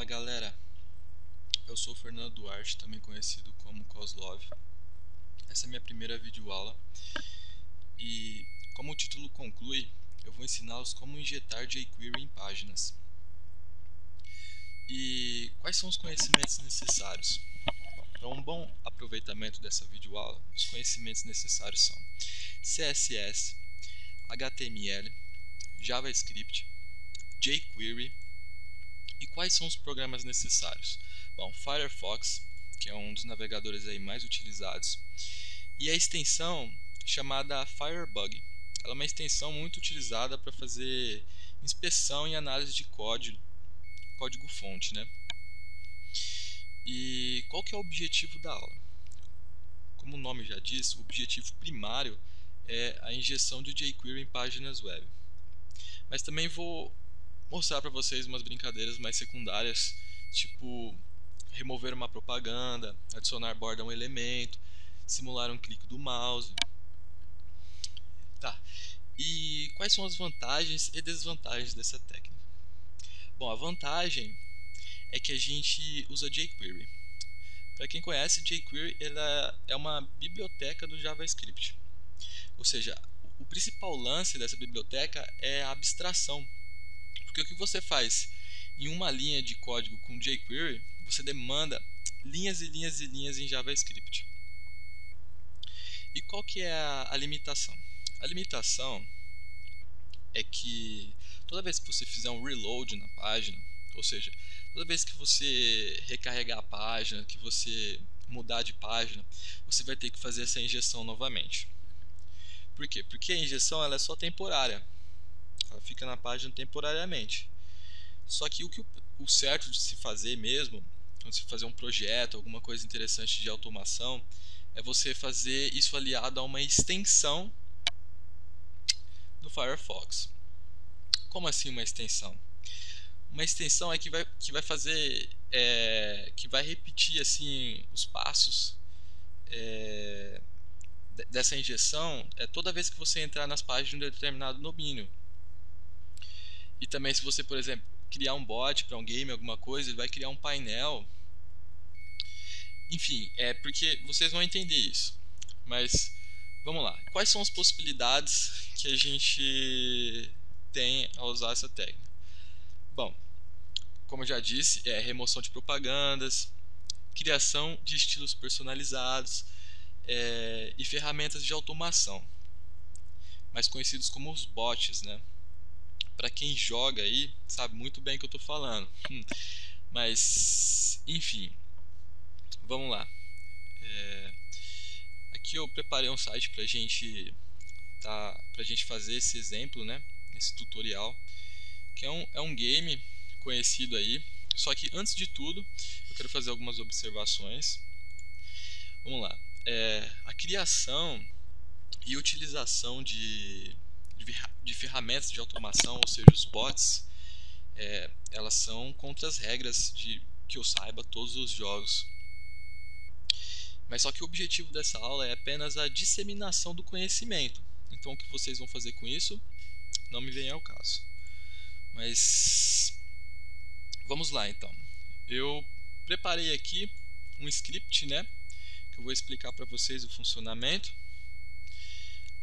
galera, eu sou o Fernando Duarte, também conhecido como Coslov. Essa é a minha primeira videoaula e, como o título conclui, eu vou ensiná-los como injetar jQuery em páginas. E quais são os conhecimentos necessários? Para um bom aproveitamento dessa videoaula, os conhecimentos necessários são CSS, HTML, JavaScript, jQuery. E quais são os programas necessários? Bom, Firefox, que é um dos navegadores aí mais utilizados, e a extensão chamada Firebug. Ela é uma extensão muito utilizada para fazer inspeção e análise de código-fonte, né? E qual que é o objetivo da aula? Como o nome já diz, o objetivo primário é a injeção de jQuery em páginas web. Mas também vou mostrar para vocês umas brincadeiras mais secundárias, tipo remover uma propaganda, adicionar borda a um elemento, simular um clique do mouse. Tá. E quais são as vantagens e desvantagens dessa técnica? Bom, a vantagem é que a gente usa jQuery. Para quem conhece, jQuery ela é uma biblioteca do JavaScript. Ou seja, o principal lance dessa biblioteca é a abstração. Porque o que você faz em uma linha de código com jQuery, você demanda linhas e linhas e linhas em JavaScript. E qual que é a limitação? A limitação é que toda vez que você fizer um reload na página, ou seja, toda vez que você recarregar a página, que você mudar de página, você vai ter que fazer essa injeção novamente. Por quê? Porque a injeção ela é só temporária. Ela fica na página temporariamente. Só que o certo de se fazer mesmo, quando você fazer um projeto, alguma coisa interessante de automação, é você fazer isso aliado a uma extensão do Firefox. Como assim uma extensão? Uma extensão é que vai fazer, que vai repetir assim os passos dessa injeção toda vez que você entrar nas páginas de um determinado domínio. E também se você, por exemplo, criar um bot para um game, alguma coisa, ele vai criar um painel. Enfim, porque vocês vão entender isso. Mas vamos lá. Quais são as possibilidades que a gente tem ao usar essa técnica? Bom, como eu já disse, remoção de propagandas, criação de estilos personalizados e ferramentas de automação, mais conhecidos como os bots, né? Para quem joga aí, sabe muito bem o que eu estou falando. Mas, enfim, vamos lá. Aqui eu preparei um site para gente fazer esse exemplo, né? Esse tutorial, que é um game conhecido aí. Só que antes de tudo, eu quero fazer algumas observações. Vamos lá. A criação e utilização de ferramentas de automação, ou seja, os bots, elas são contra as regras de que eu saiba todos os jogos. Mas só que o objetivo dessa aula é apenas a disseminação do conhecimento. Então o que vocês vão fazer com isso não me vem ao caso. Mas vamos lá então. Eu preparei aqui um script, né, que eu vou explicar para vocês o funcionamento.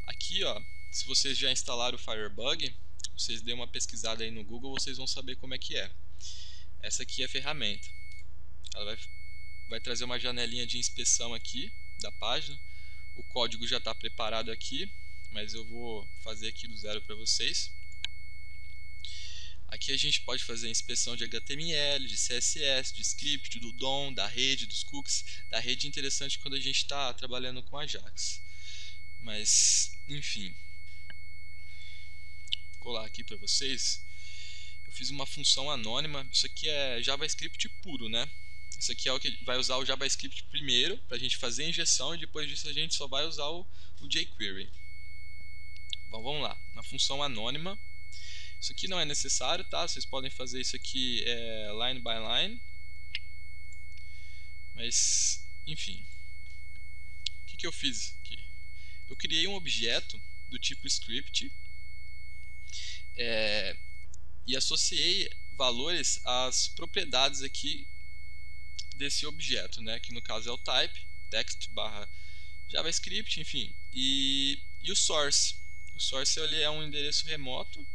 Aqui, ó, se vocês já instalaram o Firebug, vocês dêem uma pesquisada aí no Google, vocês vão saber como é que é. Essa aqui é a ferramenta. Ela vai trazer uma janelinha de inspeção aqui da página. O código já está preparado aqui, mas eu vou fazer aqui do zero para vocês. Aqui a gente pode fazer inspeção de HTML, de CSS, de script, do DOM, da rede, dos cookies. Da rede é interessante quando a gente está trabalhando com Ajax. Mas, enfim, vou colar aqui para vocês. Eu fiz uma função anônima. Isso aqui é JavaScript puro, né? Isso aqui é o que vai usar o JavaScript primeiro para a gente fazer a injeção, e depois disso a gente só vai usar o jQuery. Bom, vamos lá. Uma função anônima. Isso aqui não é necessário, tá? Vocês podem fazer isso aqui line by line. Mas, enfim. O que eu fiz aqui? Eu criei um objeto do tipo script e associei valores às propriedades aqui desse objeto, né? Que no caso é o type, text barra JavaScript, enfim, e o source. O source ele é um endereço remoto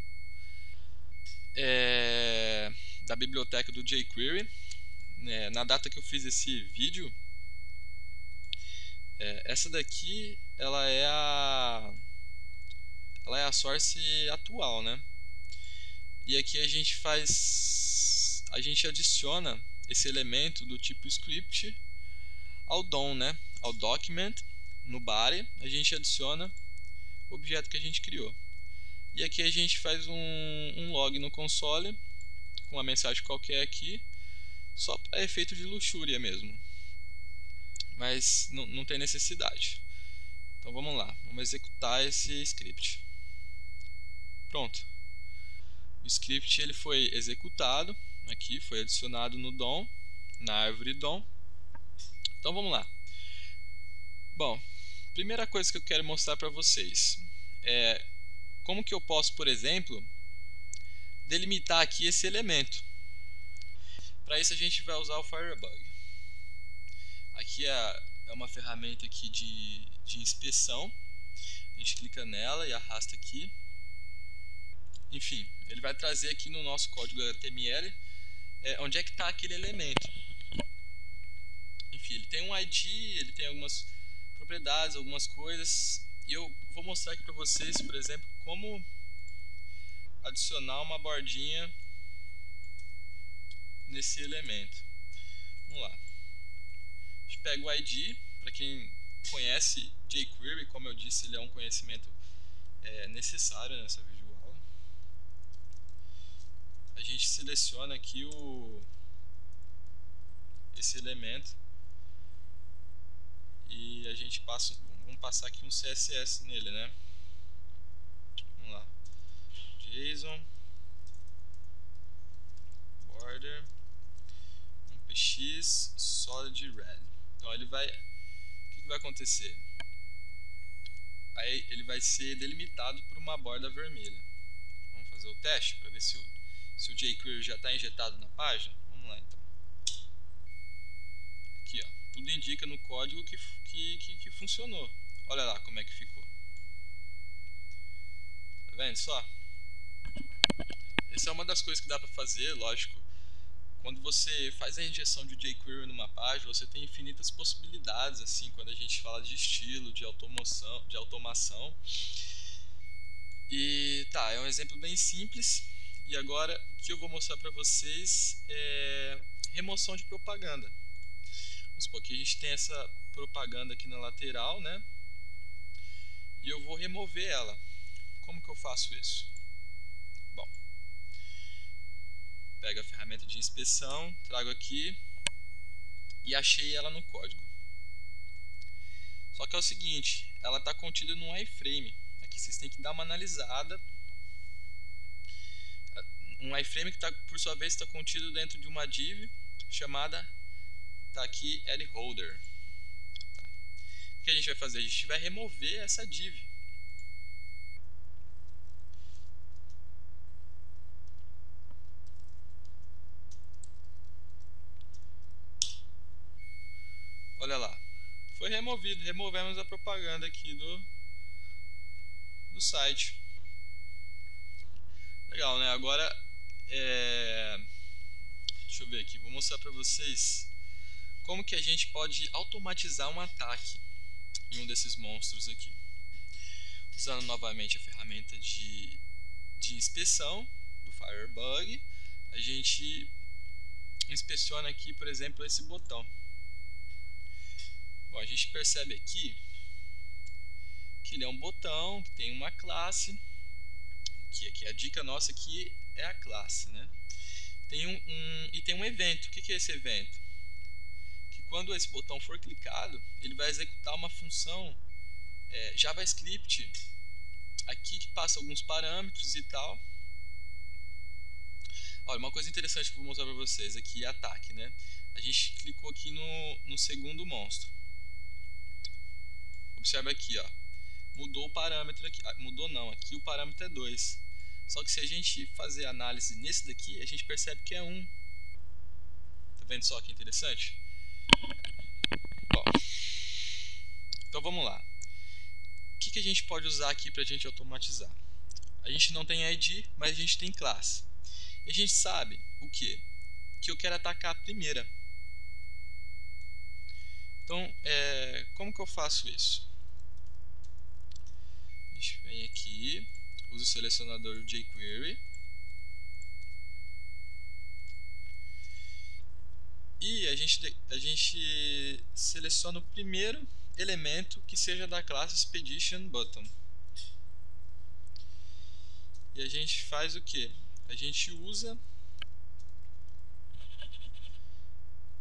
da biblioteca do jQuery. Na data que eu fiz esse vídeo, essa daqui ela é a source atual, né? E aqui a gente adiciona esse elemento do tipo script ao DOM, né? Ao document, no body, a gente adiciona o objeto que a gente criou. E aqui a gente faz um log no console com uma mensagem qualquer aqui, só para efeito de luxúria mesmo. Mas não tem necessidade. Então vamos lá, vamos executar esse script. Pronto. O script ele foi executado, aqui foi adicionado no DOM, na árvore DOM. Então vamos lá. Bom, primeira coisa que eu quero mostrar para vocês é como que eu posso, por exemplo, delimitar aqui esse elemento. Para isso a gente vai usar o Firebug. Aqui é uma ferramenta aqui de inspeção. A gente clica nela e arrasta aqui. Enfim, ele vai trazer aqui no nosso código HTML onde é que está aquele elemento. Enfim, ele tem um ID, ele tem algumas propriedades, algumas coisas. E eu vou mostrar aqui para vocês, por exemplo, como adicionar uma bordinha nesse elemento. Vamos lá. A gente pega o ID, para quem conhece jQuery, como eu disse, ele é um conhecimento necessário nessa videoaula. A gente seleciona aqui esse elemento e a gente vamos passar aqui um CSS nele, né? Vamos lá. JSON border um px solid red. Então ele vai, o que vai acontecer? Aí ele vai ser delimitado por uma borda vermelha. Vamos fazer o teste para ver se o jQuery já está injetado na página. Vamos lá então. Aqui ó, tudo indica no código que funcionou. Olha lá como é que ficou. Tá vendo só? Essa é uma das coisas que dá para fazer, lógico. Quando você faz a injeção de jQuery numa página, você tem infinitas possibilidades, assim, quando a gente fala de estilo, de automação. E tá, é um exemplo bem simples. E agora o que eu vou mostrar para vocês é remoção de propaganda. Vamos supor que a gente tem essa propaganda aqui na lateral, né? E eu vou remover ela. Como que eu faço isso? Bom, pego a ferramenta de inspeção, trago aqui e achei ela no código. Só que é o seguinte, ela está contida num iframe. Aqui vocês têm que dar uma analisada. Um iframe que por sua vez está contido dentro de uma div chamada aqui addHolder. O que a gente vai fazer? A gente vai remover essa div. Olha lá, foi removido, removemos a propaganda aqui do site. Legal, né? Agora, deixa eu ver aqui, vou mostrar para vocês como que a gente pode automatizar um ataque em um desses monstros aqui. Usando novamente a ferramenta de inspeção do Firebug, a gente inspeciona aqui, por exemplo, esse botão. Bom, a gente percebe aqui que ele é um botão, que tem uma classe, que aqui a dica nossa aqui é a classe, né? E tem um evento. O que é esse evento? Que quando esse botão for clicado, ele vai executar uma função JavaScript aqui que passa alguns parâmetros e tal. Olha, uma coisa interessante que eu vou mostrar para vocês aqui é ataque, né? A gente clicou aqui no segundo monstro. Observa aqui, ó. Mudou o parâmetro aqui. Mudou não, aqui o parâmetro é 2. Só que se a gente fazer análise nesse daqui, a gente percebe que é 1. Tá vendo só que interessante? Bom, então vamos lá. O que a gente pode usar aqui para a gente automatizar? A gente não tem ID, mas a gente tem classe. E a gente sabe o quê? Que eu quero atacar a primeira. Então, como que eu faço isso? A gente vem aqui, usa o selecionador jQuery. E a gente seleciona o primeiro elemento que seja da classe Expedition Button. E a gente faz o que? A gente usa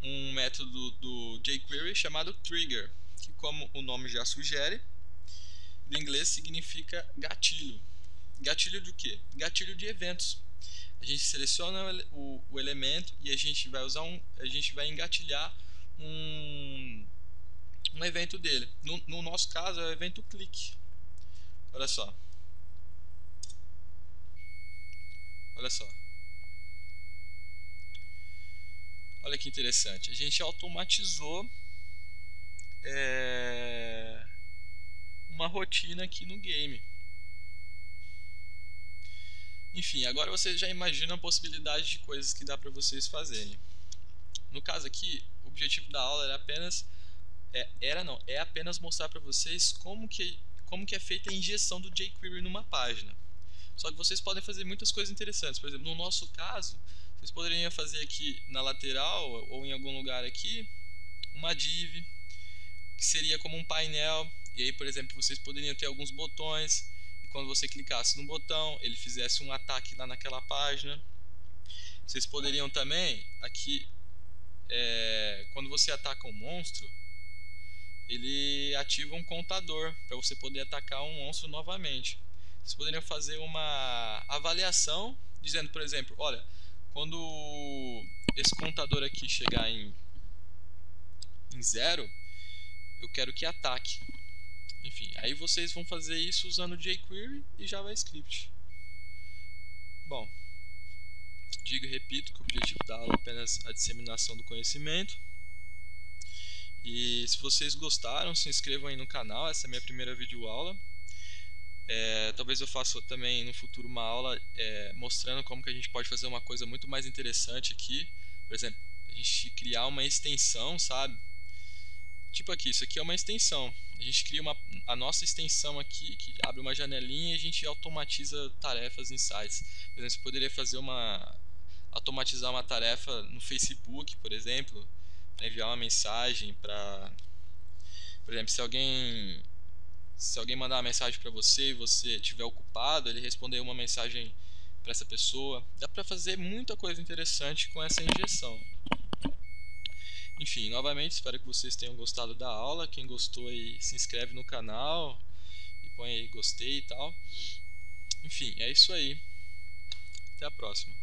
um método do jQuery chamado trigger, que, como o nome já sugere, em inglês significa gatilho. Gatilho de quê? Gatilho de eventos. A gente seleciona o elemento e a gente vai usar a gente vai engatilhar um evento dele. No nosso caso é o evento click. Olha só. Olha só. Olha que interessante. A gente automatizou uma rotina aqui no game. Enfim, agora vocês já imaginam a possibilidade de coisas que dá para vocês fazerem. No caso aqui, o objetivo da aula era apenas é apenas mostrar para vocês como que é feita a injeção do jQuery numa página. Só que vocês podem fazer muitas coisas interessantes. Por exemplo, no nosso caso, vocês poderiam fazer aqui na lateral ou em algum lugar aqui uma div, que seria como um painel. E aí, por exemplo, vocês poderiam ter alguns botões. E quando você clicasse no botão, ele fizesse um ataque lá naquela página. Vocês poderiam também, aqui, quando você ataca um monstro, ele ativa um contador para você poder atacar um monstro novamente. Vocês poderiam fazer uma avaliação dizendo, por exemplo, olha, quando esse contador aqui chegar em 0, eu quero que ataque. Enfim, aí vocês vão fazer isso usando jQuery e JavaScript. Bom, digo e repito que o objetivo da aula é apenas a disseminação do conhecimento. E se vocês gostaram, se inscrevam aí no canal. Essa é a minha primeira videoaula. Talvez eu faça também no futuro uma aula mostrando como que a gente pode fazer uma coisa muito mais interessante aqui. Por exemplo, a gente criar uma extensão, sabe? Tipo aqui, isso aqui é uma extensão. A gente cria a nossa extensão aqui, que abre uma janelinha e a gente automatiza tarefas em sites. Por exemplo, você poderia fazer automatizar uma tarefa no Facebook, por exemplo, para enviar uma mensagem para... Por exemplo, se alguém mandar uma mensagem para você e você estiver ocupado, ele responder uma mensagem para essa pessoa. Dá para fazer muita coisa interessante com essa injeção. Enfim, novamente, espero que vocês tenham gostado da aula. Quem gostou aí, se inscreve no canal e põe aí gostei e tal. Enfim, é isso aí. Até a próxima.